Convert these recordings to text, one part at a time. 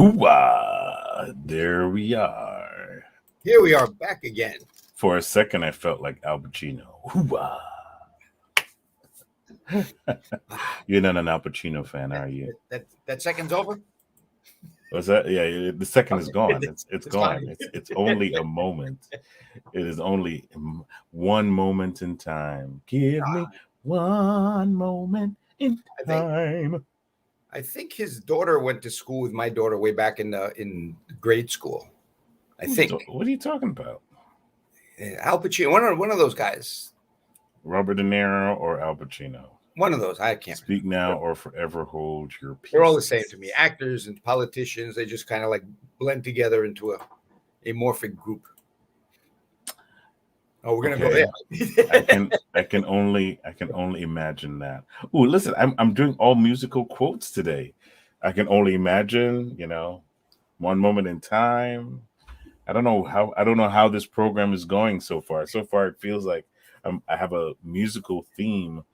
Hooah! There we are. Here we are back again. For a second, I felt like Al Pacino. Hooah! You're not an Al Pacino fan, are you? That second's over. Was that? Yeah, the second is gone. It's gone. fine. It's only a moment. It is only one moment in time. Give me one moment in time. I think his daughter went to school with my daughter way back in grade school. I think. What are you talking about? Al Pacino, one of those guys. Robert De Niro or Al Pacino? One of those. I can't speak now or forever hold your peace. They're all the same to me. Actors and politicians, they just kind of like blend together into a amorphic group. Oh, we're gonna go there. I can only imagine that. Oh, listen, I'm doing all musical quotes today. I can only imagine, one moment in time. I don't know how this program is going so far. So far, it feels like I have a musical theme,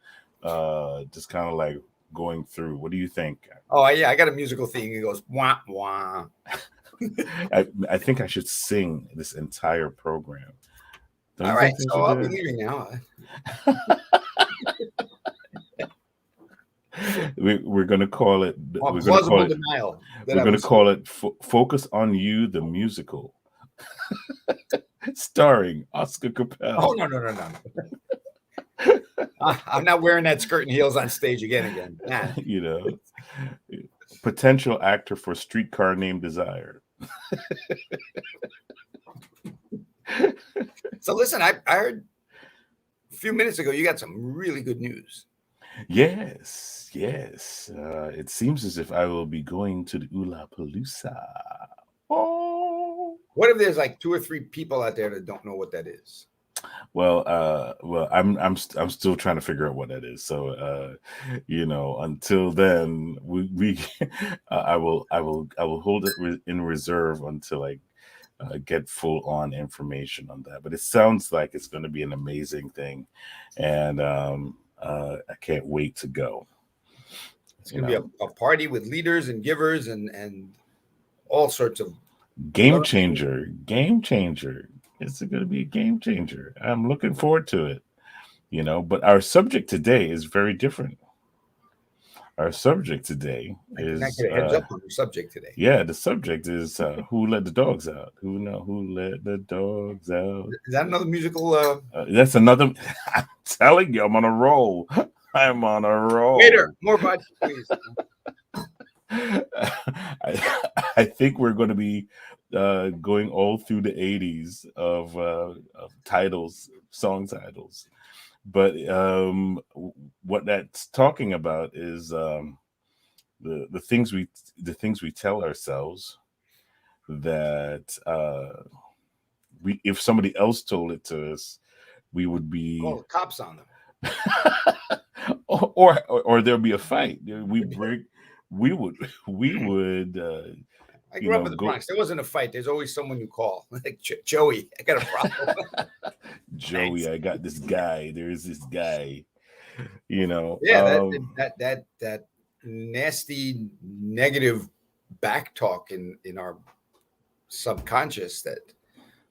just kind of like going through. What do you think? Oh yeah, I got a musical theme. It goes wah wah. I think I should sing this entire program. All right, so I'll be leaving now. We're going to call it. We're going to call it "Focus on You," the musical, starring Oscar Capel. Oh no! I'm not wearing that skirt and heels on stage again. Nah. Potential actor for Streetcar Named Desire. So listen, I heard a few minutes ago you got some really good news. Yes. It seems as if I will be going to the Ulapalooza. Oh. What if there's like 2 or 3 people out there that don't know what that is? Well, I'm still trying to figure out what that is. So, until then, I will hold it in reserve until I get full on information on that. But it sounds like it's going to be an amazing thing, and I can't wait to go. It's going to be a party with leaders and givers and all sorts of game changer. It's going to be a game changer. I'm looking forward to it. But our subject today is very different. Our subject today is heads up on the subject today. Yeah, the subject is who let the dogs out. Who let the dogs out? Is that another musical? That's another. I'm telling you, I'm on a roll. I'm on a roll. Waiter, more vodka, please. I think we're going to be going all through the 80s of titles, song titles. But what that's talking about is the things we tell ourselves that if somebody else told it to us, we would be the cops on them, or there'll be a fight. We would. I grew up in the Bronx. There wasn't a fight. There's always someone you call, like Joey. I got a problem. Joey, I got this guy. There's this guy. Yeah, that nasty negative back talk in our subconscious that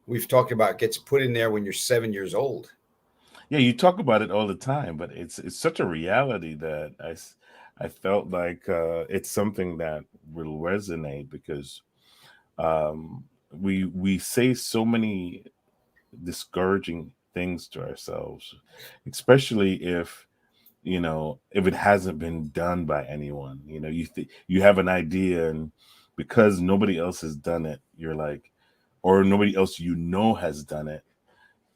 we've talked about gets put in there when you're 7 years old. Yeah, you talk about it all the time, but it's such a reality that I felt like it's something that will resonate because we say so many discouraging things to ourselves, especially if it hasn't been done by anyone. You have an idea, and because nobody else has done it, you're like, or nobody else has done it,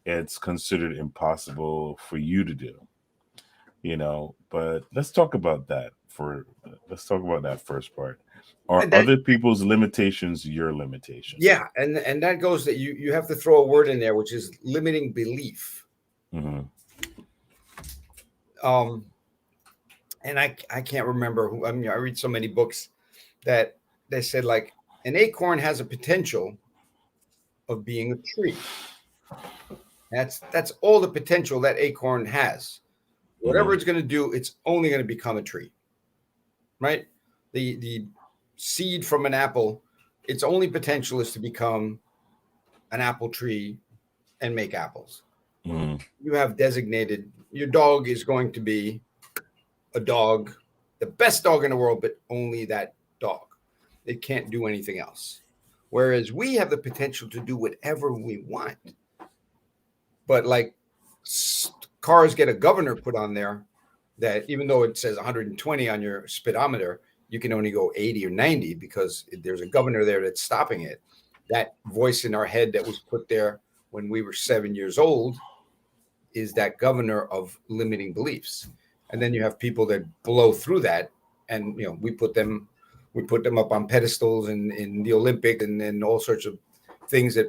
it's considered impossible for you to do. But let's talk about that first part. Are other people's limitations your limitations? Yeah, and that goes that you have to throw a word in there, which is limiting belief. Mm-hmm. And I can't remember who. I mean, I read so many books that they said like an acorn has a potential of being a tree. That's all the potential that acorn has. Whatever it's going to do, it's only going to become a tree, right? The seed from an apple its only potential is to become an apple tree and make apples. Mm. You have designated your dog is going to be a dog, the best dog in the world, but only that dog. It can't do anything else. Whereas we have the potential to do whatever we want. But like cars get a governor put on there that even though it says 120 on your speedometer, you can only go 80 or 90 because there's a governor there that's stopping it. That voice in our head that was put there when we were 7 years old is that governor of limiting beliefs. And then you have people that blow through that, and we put them up on pedestals and in the Olympic and all sorts of things that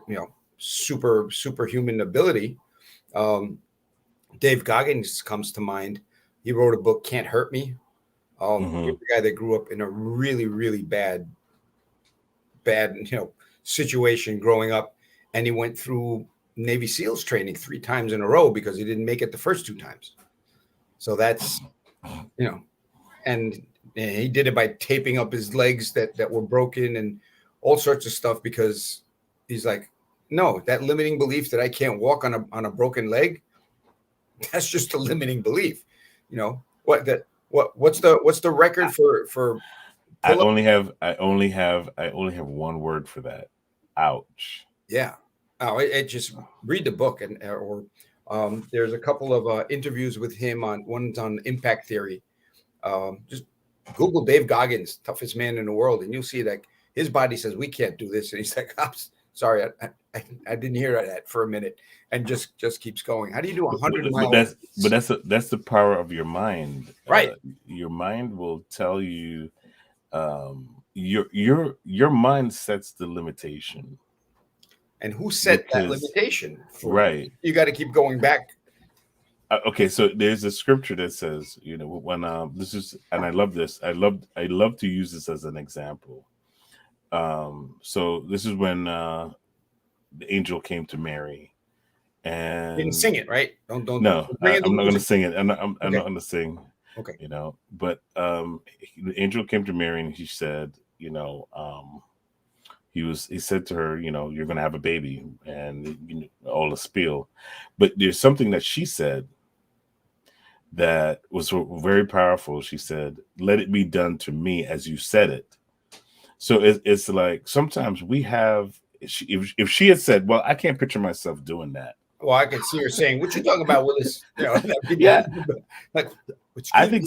superhuman ability. Dave Goggins comes to mind. He wrote a book, Can't Hurt Me. He's the guy that grew up in a really, really bad situation growing up, and he went through Navy SEALs training 3 times in a row because he didn't make it the first 2 times. So that's and he did it by taping up his legs that were broken and all sorts of stuff because he's like, no, that limiting belief that I can't walk on a broken leg, that's just a limiting belief. What's the record for I only have one word for that. Ouch. Yeah. Oh, it just read the book or there's a couple of interviews with him one's on impact theory. Just Google Dave Goggins, toughest man in the world, and you'll see that his body says we can't do this, and he's like, I'm sorry, I didn't hear that for a minute, and just keeps going. How do you do 100 miles? But that's the power of your mind, right? Your mind will tell you. Your mind sets the limitation. And who set that limitation? Right. You got to keep going back. Okay, so there's a scripture that says, when this is, and I love this. I love to use this as an example. So this is when the angel came to Mary, and you didn't sing it, right? Don't. No, I'm not going to sing it. I'm not going to sing. Okay. But the angel came to Mary and he said, he said to her, you're going to have a baby and all the spiel. But there's something that she said that was very powerful. She said, let it be done to me as you said it. So it's like sometimes we have, if she had said, well, I can't picture myself doing that. Well, I could see her saying, "What you talking about, Willis?" Yeah. Like, I think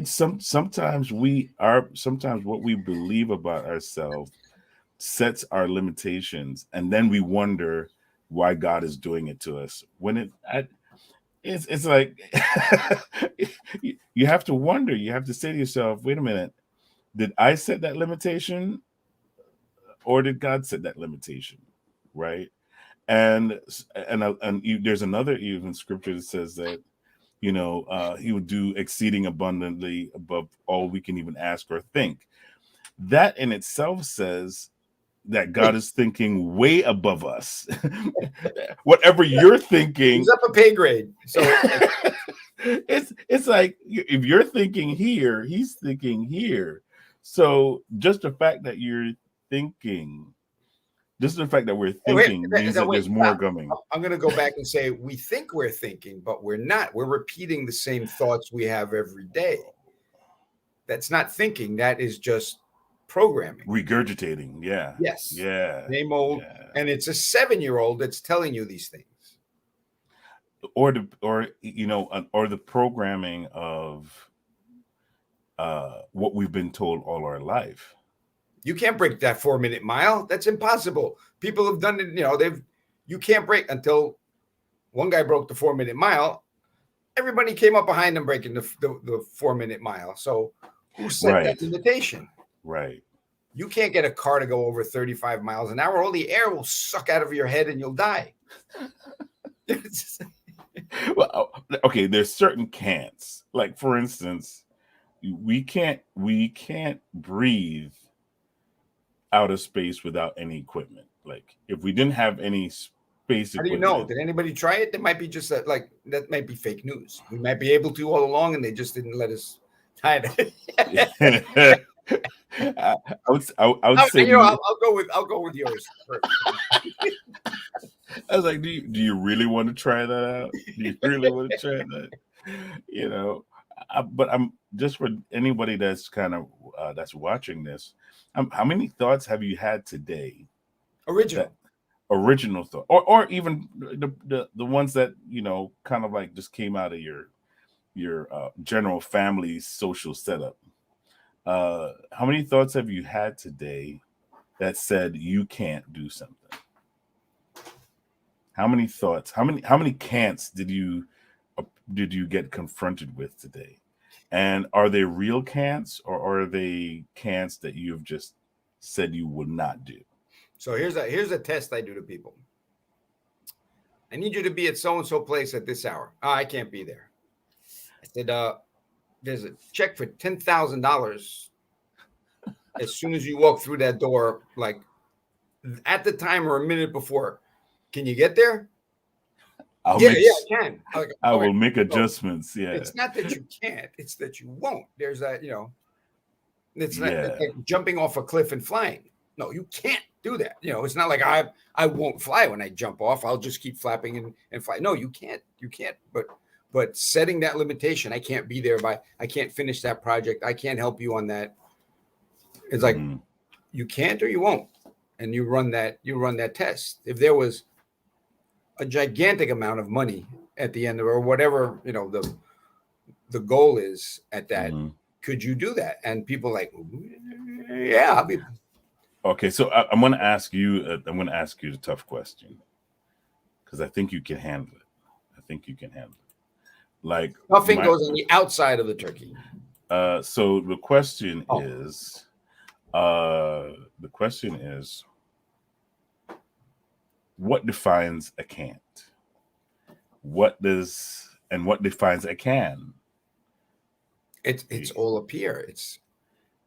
sometimes what we believe about ourselves sets our limitations, and then we wonder why God is doing it to us. When it's like you have to wonder. You have to say to yourself, "Wait a minute, did I set that limitation, or did God set that limitation?" Right? And there's another even scripture that says that he would do exceeding abundantly above all we can even ask or think. That in itself says that God is thinking way above us. Whatever you're thinking, he's up a pay grade. So it's like if you're thinking here, he's thinking here. So just the fact that you're thinking. Just the fact that we're thinking means that there's more coming. I'm going to go back and say we think we're thinking, but we're not. We're repeating the same thoughts we have every day. That's not thinking. That is just programming. Regurgitating. Yeah. Yes. Yeah. Same old. Yeah. And it's a 7-year-old that's telling you these things. Or the programming of what we've been told all our life. You can't break that 4-minute mile. That's impossible. People have done it. You can't break until one guy broke the 4-minute mile. Everybody came up behind him breaking the 4-minute mile. So who set that limitation? Right. You can't get a car to go over 35 miles an hour. All the air will suck out of your head and you'll die. Well, okay. There's certain can'ts. Like for instance, we can't breathe out of space without any equipment. Like if we didn't have any space equipment. How do you know? Did anybody try it? That might be just that might be fake news. We might be able to all along and they just didn't let us tie it. I would say, I'll go with yours first. I was like, do you really want to try that out? Do you really want to try that? You know, but I'm just for anybody that's kind of that's watching this. How many thoughts have you had today? Original. That original thought, or even the ones that kind of like just came out of your general family social setup. How many thoughts have you had today that said you can't do something? How many thoughts? How many can'ts did you get confronted with today? And are they real can'ts, or are they can'ts that you've just said you would not do? So here's a test I do to people. I need you to be at so and so place at this hour. Oh, I can't be there. I said, there's a check for $10,000 as soon as you walk through that door, like at the time or a minute before. Can you get there? Yeah, I can. Like, I will make adjustments. Yeah. It's not that you can't, it's that you won't. There's that, it's not it's like jumping off a cliff and flying. No, you can't do that. It's not like I won't fly when I jump off. I'll just keep flapping and fly. No, you can't. You can't. But setting that limitation, I can't be there I can't finish that project. I can't help you on that. It's like you can't or you won't. And you run that test. If there was a gigantic amount of money at the end, or whatever, the goal is at that, could you do that? And people like, yeah, I'll be. Okay, so I'm going to ask you the tough question, because I think you can handle it. Like, nothing goes on the outside of the turkey. So the question is, what defines a can't? What defines a can? It's all up here.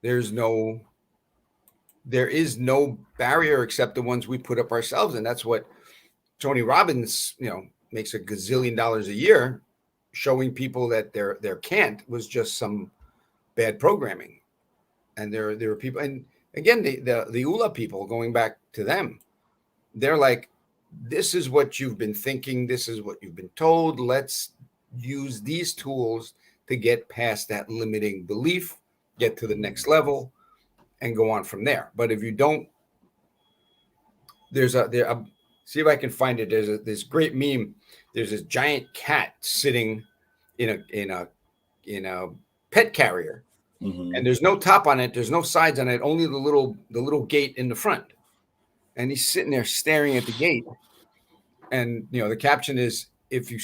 There is no barrier except the ones we put up ourselves, and that's what Tony Robbins, makes $1 gazillion a year, showing people that their can't was just some bad programming. And there are people, and again, the ULA people, going back to them, they're like, this is what you've been thinking, this is what you've been told. Let's use these tools to get past that limiting belief, get to the next level, and go on from there. But if you don't, see if I can find it. There's this great meme. There's this giant cat sitting in a pet carrier, and there's no top on it, there's no sides on it, only the little gate in the front. And he's sitting there staring at the gate. And the caption is, if you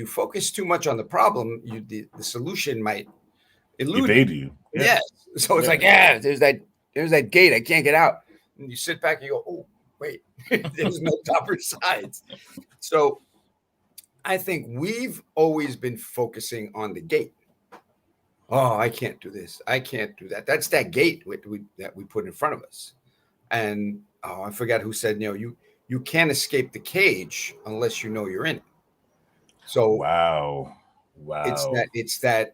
focus too much on the problem, the solution might evade you. Yes. So it's like, there's that gate, I can't get out. And you sit back and you go, oh, wait, there's no top or sides. So I think we've always been focusing on the gate. Oh, I can't do this, I can't do that. That's that gate that we put in front of us. And I forgot who said, you can't escape the cage unless you know you're in it. So wow. It's that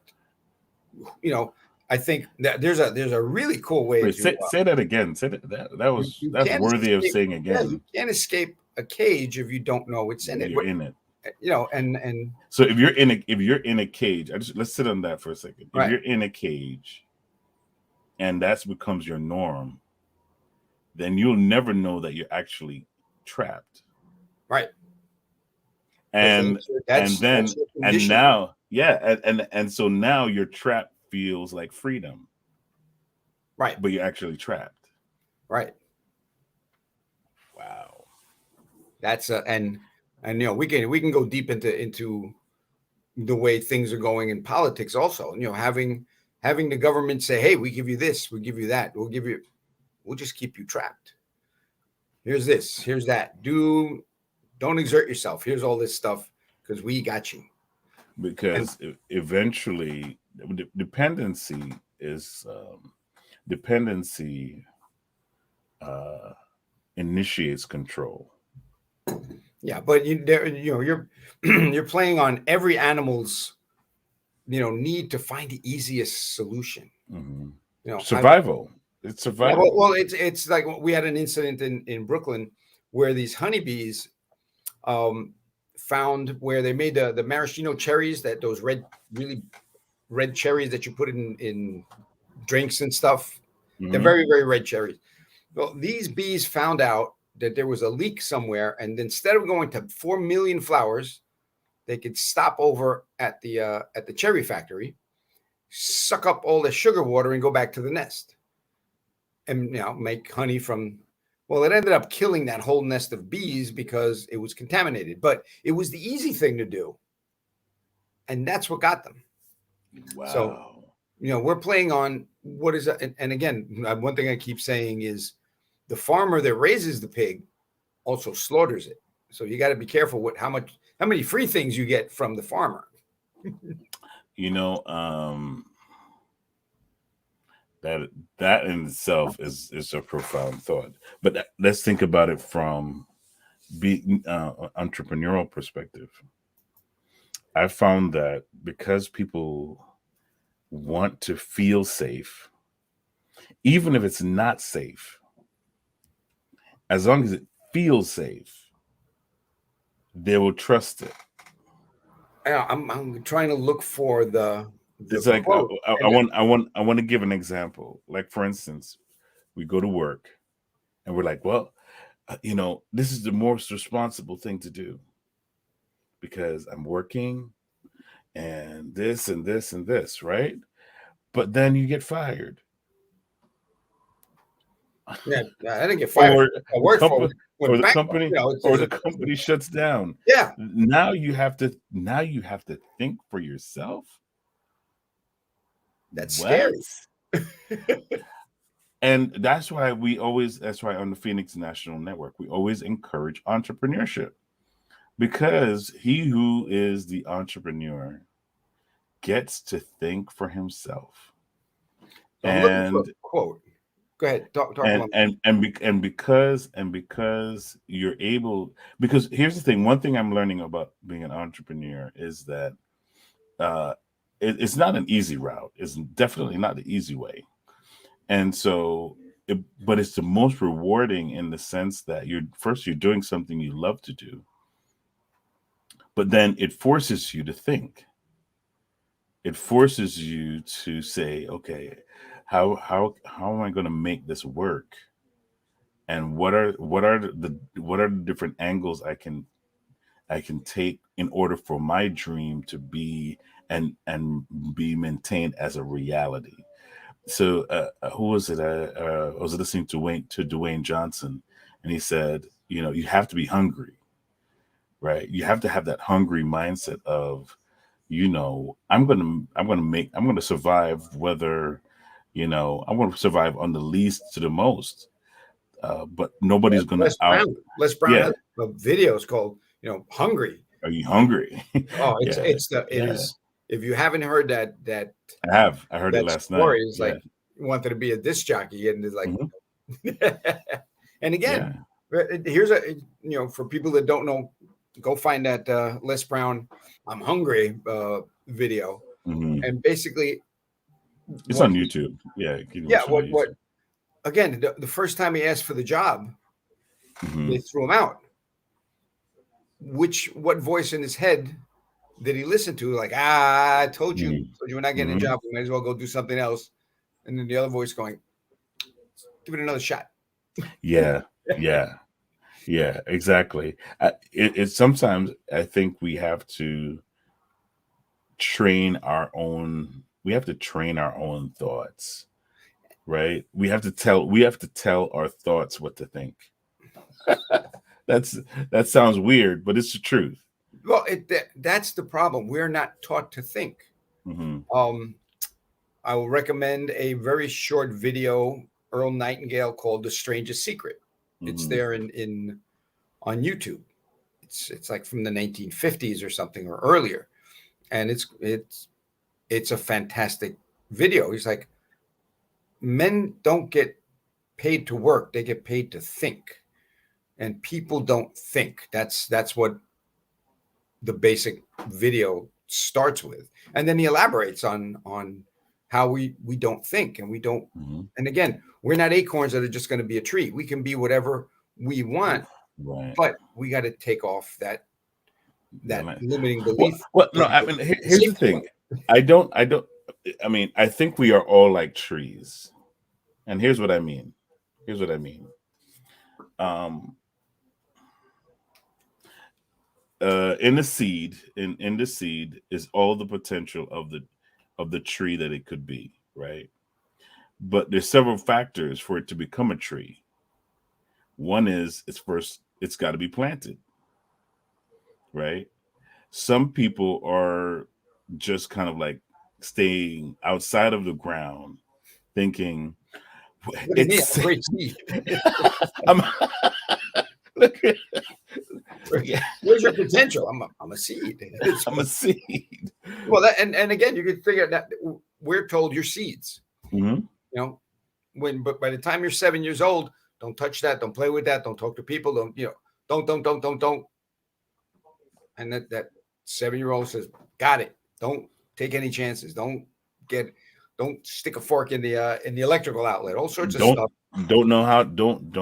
I think that there's a really cool way. Say that again. Say that's worthy of saying again. Yeah, you can't escape a cage if you don't know it's in it. You're in it. And so if you're in a cage, let's sit on that for a second. If you're in a cage, and that becomes your norm, then you'll never know that you're actually trapped. Right. And so now your trap feels like freedom. Right. But you're actually trapped. Right. Wow. That's and we can go deep into the way things are going in politics also. Having the government say, hey, we give you this, we give you that, we'll just keep you trapped. Here's this, here's that. Don't exert yourself. Here's all this stuff because we got you. Because eventually dependency initiates control. Yeah, but you're playing on every animal's need to find the easiest solution. Survival. It's survival. Well, it's like we had an incident in Brooklyn where these honeybees found where they made the maraschino cherries, that those really red cherries that you put in drinks and stuff. They're Mm-hmm. very, very red cherries. Well, these bees found out that there was a leak somewhere, and instead of going to 4 million flowers, they could stop over at the cherry factory, suck up all the sugar water, and go back to the nest, and make honey from. Well, it ended up killing that whole nest of bees because it was contaminated, but it was the easy thing to do, and that's what got them. So, Wow. we're playing on what is, and again, one thing I keep saying is the farmer that raises the pig also slaughters it. So you got to be careful how many free things you get from the farmer. You know, that in itself is a profound thought. But let's think about it from entrepreneurial perspective. I found that because people want to feel safe, even if it's not safe, as long as it feels safe, they will trust it. I'm trying to look for the It's like quote. I want to give an example. Like for instance, we go to work and we're like, well, this is the most responsible thing to do because I'm working and this and this and this, right? But then you get fired. Yeah, I didn't get fired. or I the worked for company or went the bankrupt. company or the company shuts down. Yeah, Now you have to think for yourself. that's What? scary. And that's why on the Phoenix National Network, we always encourage entrepreneurship because he who is the entrepreneur gets to think for himself. So I'm looking for a And quote. Go ahead, talk about. Because you're able, because here's the thing, one thing I'm learning about being an entrepreneur is that it's not an easy route. It's definitely not the easy way. And so but it's the most rewarding in the sense that you're doing something you love to do, but then it forces you to think. It forces you to say, okay, how am I going to make this work, and what are the different angles I can take in order for my dream to be and be maintained as a reality. So who was it? I was listening to Dwayne Johnson, and he said, you have to be hungry, right? You have to have that hungry mindset of, I'm gonna survive whether, I'm gonna survive on the least to the most, but nobody's gonna out. Les Brown Yeah, has a video. It's called "Hungry." are you hungry? Oh, Yeah, it yeah. is. If you haven't heard I heard it that last night. story, it's Yeah. like wanted to be a disc jockey, and it's like, Hmm. and again, Yeah. here's for people that don't know, go find that Les Brown "I'm Hungry" video, Hmm. and basically It's what on YouTube. Yeah, you can yeah, watch it on what YouTube. again, the first time he asked for the job, Hmm. they threw him out. What voice in his head did he listen to? Like, I told you Hmm. we're not getting a Hmm. job. We might as well go do something else. And then the other voice going, give it another shot. Yeah, yeah, yeah, exactly. Sometimes I think we have to train our own thoughts, right? We have to tell our thoughts what to think. That's that sounds weird, but it's the truth. Well, that's the problem. We're not taught to think. Hmm. Um, I will recommend a very short video, Earl Nightingale, called "The Strangest Secret." It's Hmm. there in on YouTube. It's like from the 1950s or something or earlier, and it's a fantastic video. He's like, men don't get paid to work; they get paid to think, and people don't think. That's what the basic video starts with, and then he elaborates on how we don't think, and we don't. Mm-hmm. And again, we're not acorns that are just going to be a tree. We can be whatever we want, Right. but we got to take off that limiting Well, belief. well, So no. I mean, here's the thing. I don't. I mean, I think we are all like trees, and here's what I mean. Here's what I mean. Um, in the seed, in the seed is all the potential of the tree that it could be, right? But there's several factors for it to become a tree. One is it's got to be planted, right? Some people are just kind of like staying outside of the ground, thinking What do you mean? I'm it's a great seed. I'm look at, yeah, Where's your potential? I'm a seed. I'm a seed. Well, that, and again, you could figure that we're told you're seeds. Mm-hmm. You know, but by the time you're 7 years old, don't touch that, don't play with that, don't talk to people, don't. And that 7-year-old says, got it. Don't take any chances. Don't stick a fork in the electrical outlet. All sorts of stuff. Don't know how. Don't.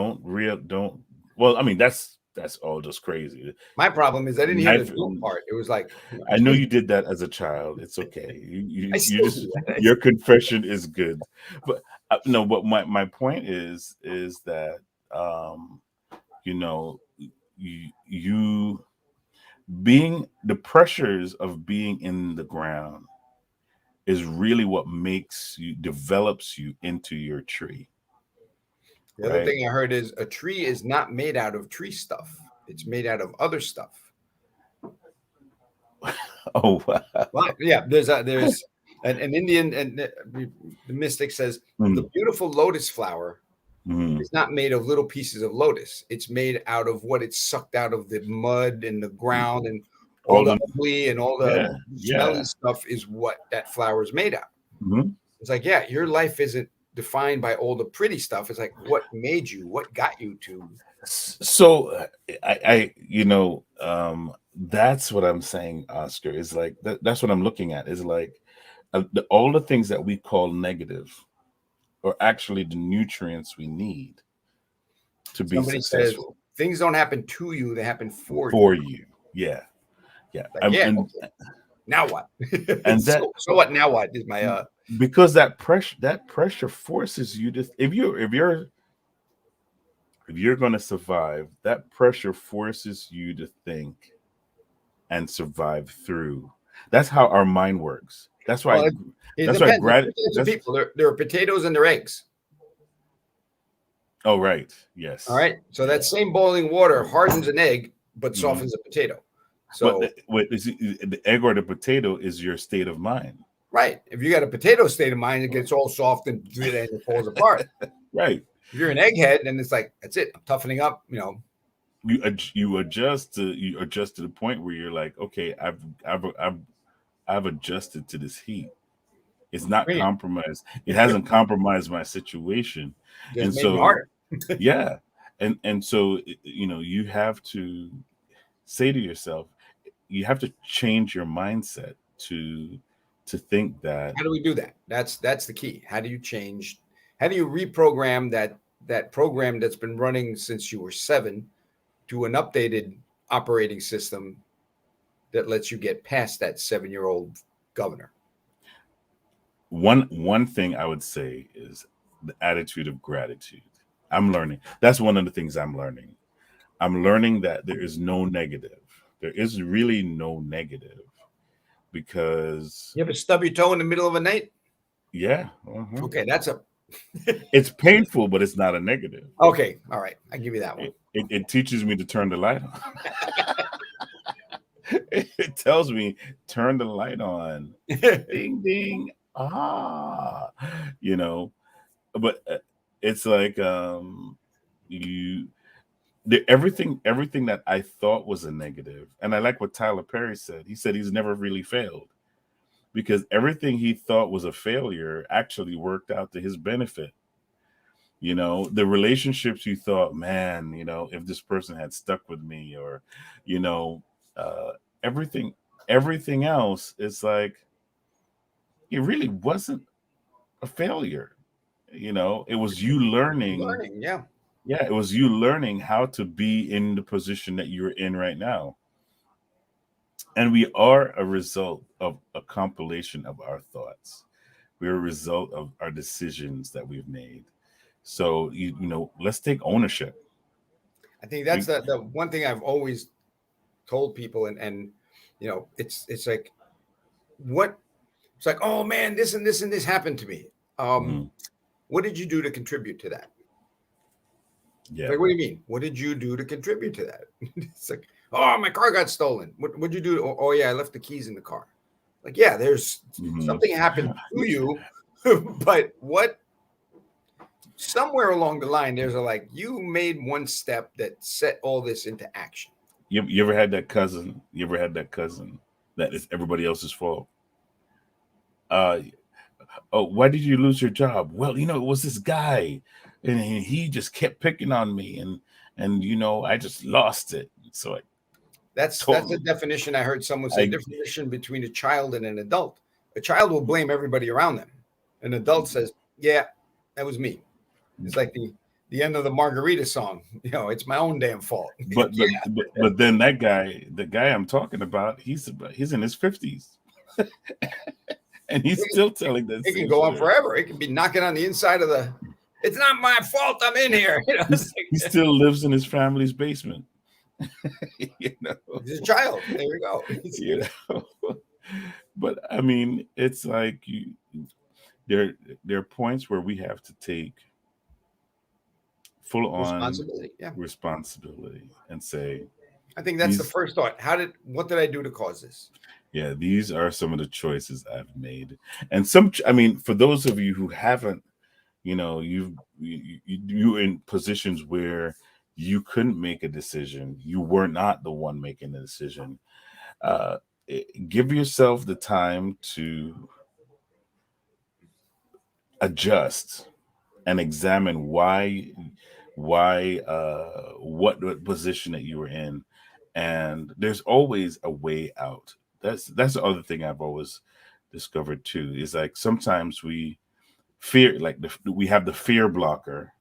Well, I mean, that's all just crazy. My problem is I didn't hear the don't part. It was like, I know you did that as a child. It's okay. You just do that. your confession is good, but no. But my point is that you know you being the pressures of being in the ground is really what develops you into your tree. The other thing I heard is a tree is not made out of tree stuff. It's made out of other stuff. Oh, wow. Well, yeah, there's an Indian, and the mystic says the beautiful lotus flower is not made of little pieces of lotus. It's made out of what it's sucked out of the mud and the ground, and all the ugly and all the smelly stuff is what that flower is made out. Mm-hmm. It's like, yeah, your life isn't defined by all the pretty stuff. It's like, what made you? What got you to? So that's what I'm saying, Oscar, is like that's what I'm looking at, is like all the things that we call negative are actually the nutrients we need to be successful. Says, things don't happen to you, they happen for you. Yeah. Like, okay. Now what? And so what? Now what is my because that pressure forces you to, if you're going to survive, that pressure forces you to think and survive through. That's how our mind works. That's why. That's why. People. There are potatoes and there are eggs. Oh, right. Yes. All right. So that same boiling water hardens an egg, but softens a potato. So the egg or the potato is your state of mind. Right. If you got a potato state of mind, it gets all soft and it falls apart. Right. If you're an egghead, then it's like, that's it. I'm toughening up. You adjust to the point where you're like, okay, I've adjusted to this heat. It's not compromised. It hasn't compromised my situation, and so yeah, and so you have to say to yourself, you have to change your mindset to think that. How do we do that? That's the key. How do you change? How do you reprogram that program that's been running since you were 7 to an updated operating system that lets you get past that 7-year-old governor? One thing I would say is the attitude of gratitude. I'm learning. That's one of the things I'm learning. I'm learning that there is no negative. There is really no negative, because you ever stub your toe in the middle of a night? Yeah. Okay, that's it's painful, but it's not a negative. Okay, all right, I give you that one. It teaches me to turn the light on. It tells me turn the light on. Ding ding. But it's like everything that I thought was a negative, and I like what Tyler Perry said. He said he's never really failed, because everything he thought was a failure actually worked out to his benefit. The relationships you thought, man, if this person had stuck with me, or everything else, it's like it really wasn't a failure. It was you learning. Learning, yeah. Yeah, it was you learning how to be in the position that you're in right now. And we are a result of a compilation of our thoughts. We're a result of our decisions that we've made. So let's take ownership. I think that's We, the one thing I've always told people, and it's like what it's like, oh man, this and this and this happened to me. mhm, What did you do to contribute to that? yeah. Like, what do you mean? What did you do to contribute to that? It's like, oh, my car got stolen. What'd you do? Oh, yeah, I left the keys in the car. Like, yeah, there's Mhm. something happened to you, but what somewhere along the line, there's a like you made one step that set all this into action. You ever had that cousin? You ever had that cousin that is everybody else's fault? Uh, oh, why did you lose your job? Well, it was this guy, and he just kept picking on me, and I just lost it. So I That's a totally, definition I heard someone say. I Definition between a child and an adult. A child will blame everybody around them. An adult says, "Yeah, that was me." It's like the end of the Margarita song. It's my own damn fault. but but Yeah, but then that guy, the guy I'm talking about, he's in his 50s, and he's still telling that it can same go on story. forever. It can be knocking on the inside of the. It's not my fault. I'm in here. He still lives in his family's basement. you know, He's a child. There we go. you know. But I mean, it's like there there are points where we have to take full on Responsibility. Yeah, responsibility and say I think that's the these first thought. What did I do to cause this? yeah, these are some of the choices I've made. And I mean, for those of you who haven't, you in positions where you couldn't make a decision, you were not the one making the decision. uh Give yourself the time to adjust and examine what position that you were in, and there's always a way out. That's the other thing I've always discovered too, is like sometimes we fear, like we have the fear blocker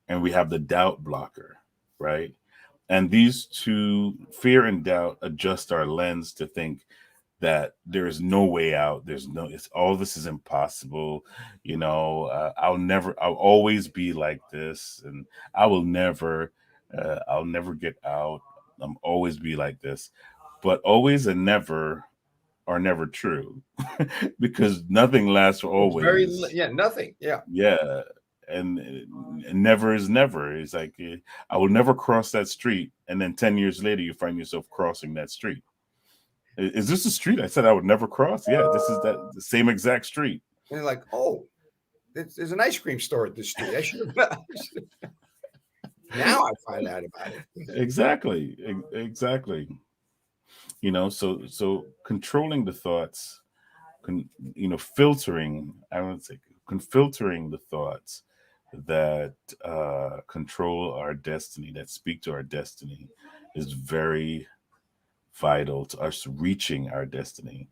and we have the doubt blocker, right? And these two, fear and doubt, adjust our lens to think that there is no way out. It's all this is impossible. I'll always be like this, and I'll never get out. I'm always be like this. But always and never are never true because nothing lasts for It's always. yeah, nothing. Yeah. Yeah. And never is never. It's like I will never cross that street, and then 10 years later you find yourself crossing that street. Is this the street I said I would never cross? Yeah, this is that the same exact street. And they're like, oh, there's an ice cream store at this street. I should have. Now I find out about it. Exactly. Exactly. So controlling the thoughts, filtering, I would say, filtering the thoughts that control our destiny, that speak to our destiny, is very vital to us reaching our destiny.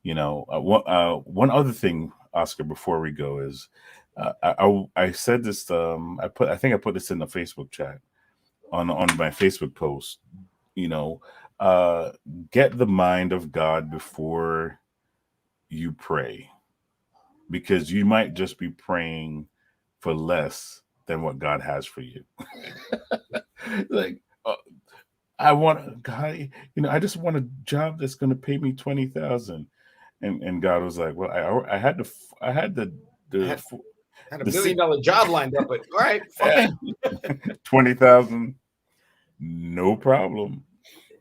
One other thing, Oscar, before we go is, I said this. I think I put this in the Facebook chat on my Facebook post. You know, uh, get the mind of God before you pray, because you might just be praying for less than what God has for you. like, I want God. I just want a job that's going to pay me 20,000. And God was like, well, I had I the had a the million se- dollar job lined up, but all right, fine. 20,000, no problem.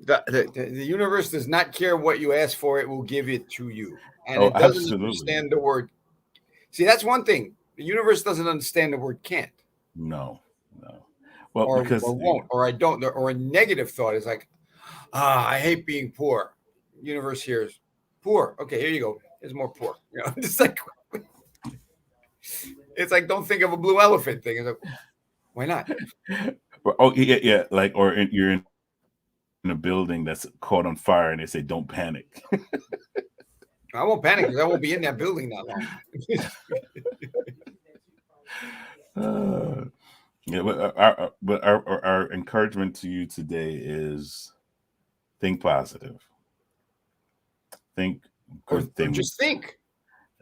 The universe does not care what you ask for; it will give it to you, and Oh, it doesn't absolutely. understand the word. See, that's one thing. The universe doesn't understand the word can't, No, no. Well, or because won't, or I don't, or a negative thought is like, I hate being poor. Universe hears poor. Okay, here you go. Here's more poor. It's like don't think of a blue elephant thing. It's like, why not? oh yeah, yeah, like, you're in a building that's caught on fire and they say don't panic. I won't panic because I won't be in that building that long. Uh, yeah, but our encouragement to you today is think positive, think or good just things, think.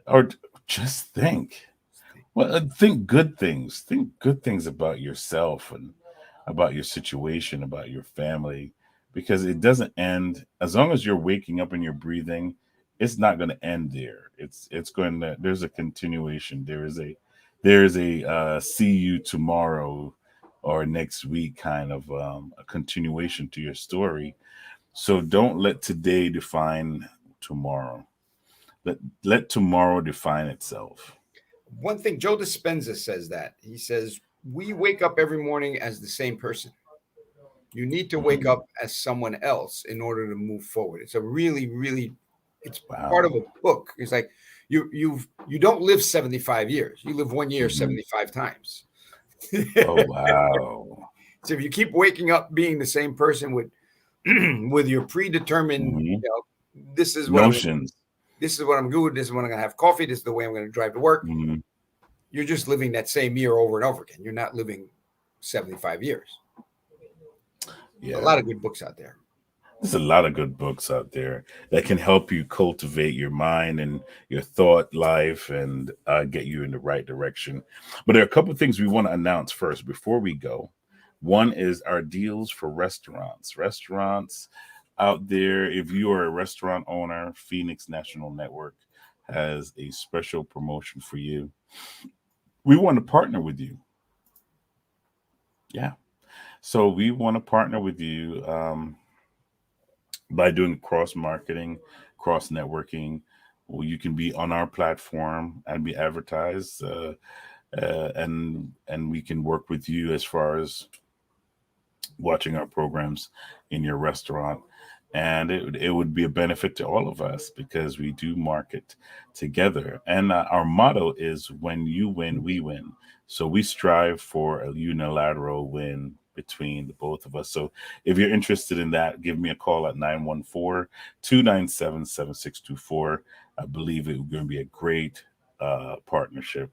or just think. Well, think good things. Think good things about yourself and about your situation, about your family, because it doesn't end as long as you're waking up and you're breathing. It's not going to end there. It's going to. There's a continuation. There is a see you tomorrow or next week kind of a continuation to your story. So don't let today define tomorrow. Let tomorrow define itself. One thing, Joe Dispenza says that. He says, we wake up every morning as the same person. You need to wake Mhm. up as someone else in order to move forward. It's a really, really, it's part of Wow. a book. It's like you don't live 75 years. You live 1 year Mhm. 75 times. Oh wow. So if you keep waking up being the same person with with your predetermined, Mhm. this is what I'm Notions. this is what I'm good. This is when I'm gonna have coffee. This is the way I'm gonna drive to work. Mhm. You're just living that same year over and over again. You're not living 75 years. A Yeah. lot of good books out there. There's a lot of good books out there that can help you cultivate your mind and your thought life and get you in the right direction. But there are a couple of things we want to announce first before we go. One is our deals for restaurants. Restaurants out there, if you are a restaurant owner, Phoenix National Network has a special promotion for you. We want to partner with you. Yeah. So we want to partner with you. By doing cross marketing, cross networking. Well, you can be on our platform and be advertised, and we can work with you as far as watching our programs in your restaurant. And it would be a benefit to all of us because we do market together. And our motto is when you win, we win. So we strive for a unilateral win between the both of us. So if you're interested in that, give me a call at 914-297-7624. I believe it would going to be a great partnership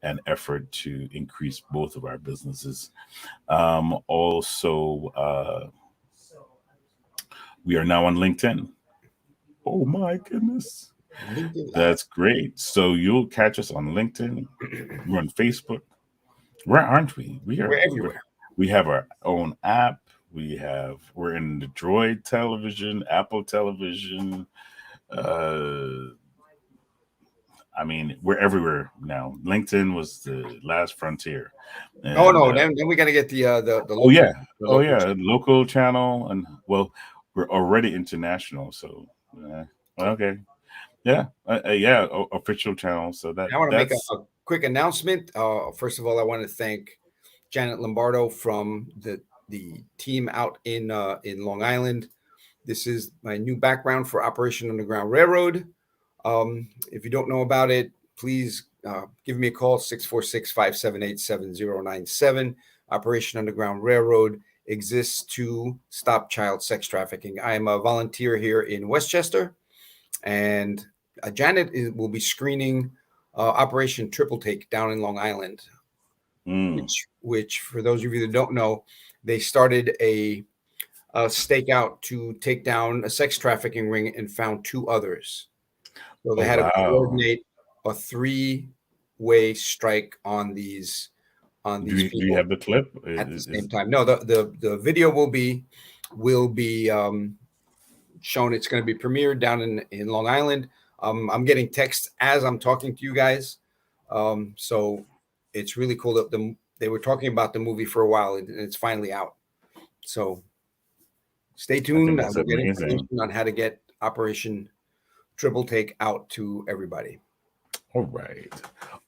and effort to increase both of our businesses. Also, we are now on LinkedIn. Oh my goodness. LinkedIn Live. That's great. So you'll catch us on LinkedIn. We're on Facebook. Where aren't we? We're everywhere. We have our own app. We're in the Droid television, Apple television. Uh, I mean, we're everywhere now. LinkedIn was the last frontier, Oh and no, then we got to get the oh local yeah, the oh local. yeah, local channel, and well, we're already international, so okay, yeah, yeah, official channel. So I want to make that's a quick announcement. First of all, I want to thank Janet Lombardo from the team out in Long Island. This is my new background for Operation Underground Railroad. If you don't know about it, please give me a call, 646-578-7097. Operation Underground Railroad exists to stop child sex trafficking. I am a volunteer here in Westchester, and Janet will be screening Operation Triple Take down in Long Island, mm, which for those of you that don't know, they started a stakeout to take down a sex trafficking ring and found two others. So oh they had to wow. coordinate a three-way strike on these Do you people have the clip? at the same time. No, the video will be shown. It's going to be premiered down in Long Island. I'm getting texts as I'm talking to you guys, so it's really cool that they were talking about the movie for a while and it's finally out. So stay I think tuned. I that's will get amazing. information on how to get Operation Triple Take out to everybody. All right.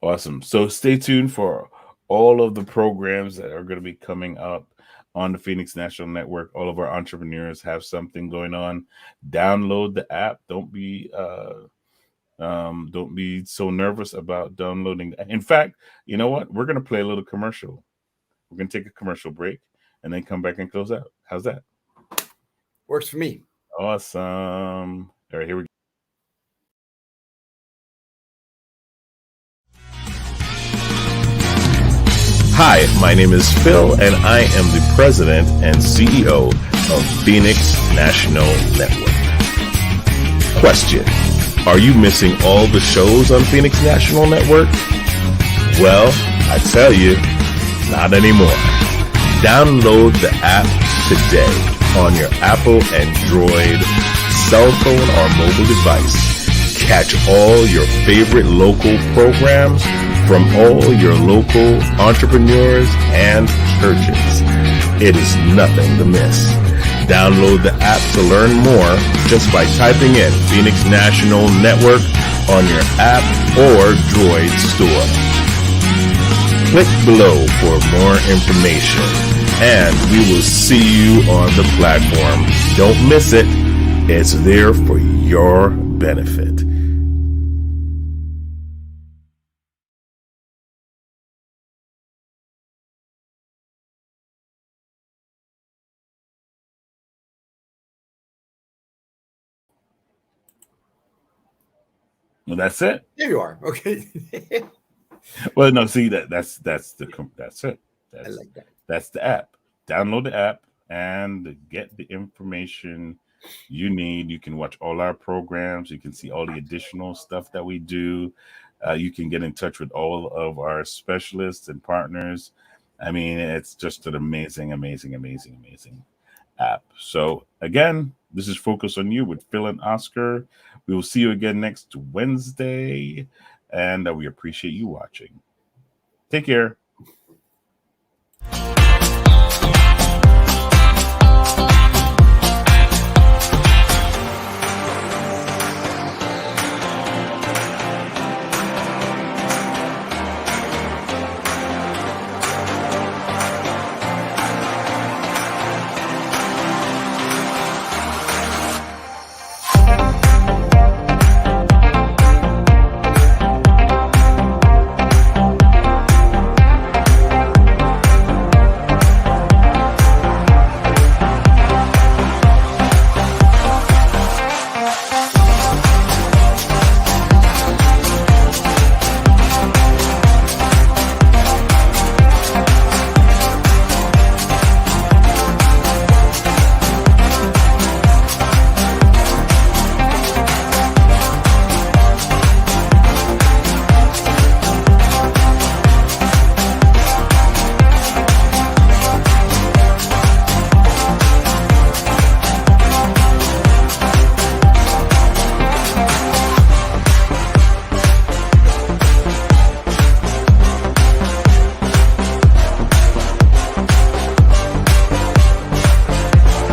Awesome. So stay tuned for all of the programs that are going to be coming up on the Phoenix National Network. All of our entrepreneurs have something going on. Download the app. Don't be so nervous about downloading. In fact, you know what? We're going to play a little commercial. We're going to take a commercial break and then come back and close out. How's that? Works for me. Awesome. All right, here we go. Hi, my name is Phil, and I am the president and CEO of Phoenix National Network. Question: are you missing all the shows on Phoenix National Network? Well, I tell you, not anymore. Download the app today on your Apple, Android, cell phone, or mobile device. Catch all your favorite local programs from all your local entrepreneurs and churches. It is nothing to miss. Download the app to learn more just by typing in Phoenix National Network on your app or Droid store. Click below for more information, and we will see you on the platform. Don't miss it. It's there for your benefit. Well, that's it. There you are. Okay. Well, no, see that's it. I like that. That's the app. Download the app and get the information you need. You can watch all our programs. You can see all the additional stuff that we do. You can get in touch with all of our specialists and partners. I mean, it's just an amazing, amazing, amazing, amazing app. So again, this is Focus on You with Phil and Oscar. We will see you again next Wednesday, and we appreciate you watching. Take care.